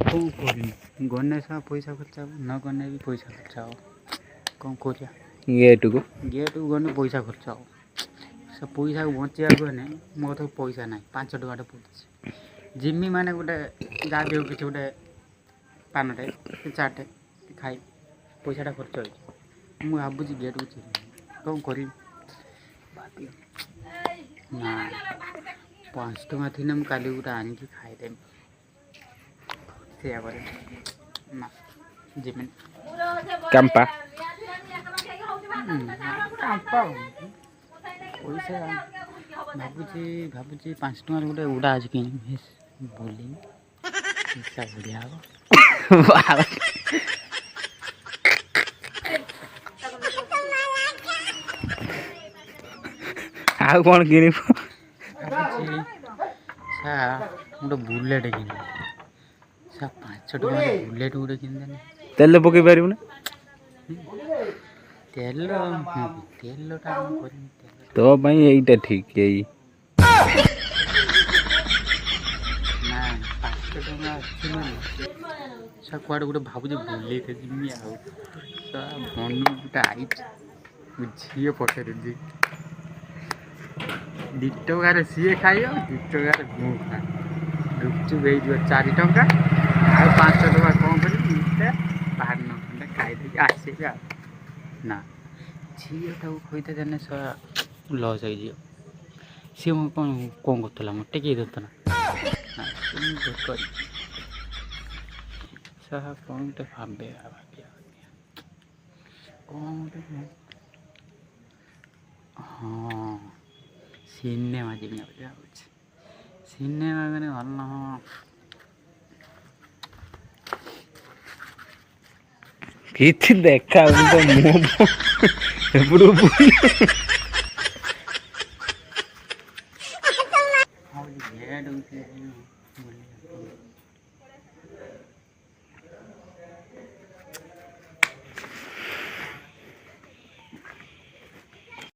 कौन कर गने सा पैसा खर्चा न गने भी पैसा खर्चा हो कौन कर गेट को गेट गने पैसा खर्चा हो से पैसा बचा गने मो तो पैसा ना 5 टका पड़े जिमी माने गोटे जा दे कि गोटे पानटे चाटे खाई पैसाटा खर्च हो मुझे भावुँ गेट को कौन कर ना 5 टका थी मुझे काली गोटे आनिकी खाईदेमी से ना जिमी कंपा पैसा भावुँ 5 टका गोटे उड़ा आज कि बोली पैसा बढ़िया हम ଆଉ କଣ କିଣିବୁ गोटे बुलेट कि 5 टका बुलेट गोटे किनदेनी तेल पकई पारिबु ना तेल तेलटा तो भाई यहीटा ठीक यही ना 5 टका अच्छी ना कुआड़े गोटे भावुँ बुले जिमी मन गोटे आई झील पठे 2 टकार सी खाई 2 टकार मु खा गुपचुप हो 4 टका आ 5 टका कौन कर बाहर न खंडे खाई आसे ना झीलटा खोते देने लस हो सी कौन कौन करता मत टेक देता ना कौन भावे कौन हाँ सिनेमा जिम्मे सिनेमा मैंने भल କିଛି ଦେଖା ତ ମୁଁ ଏପଟୁ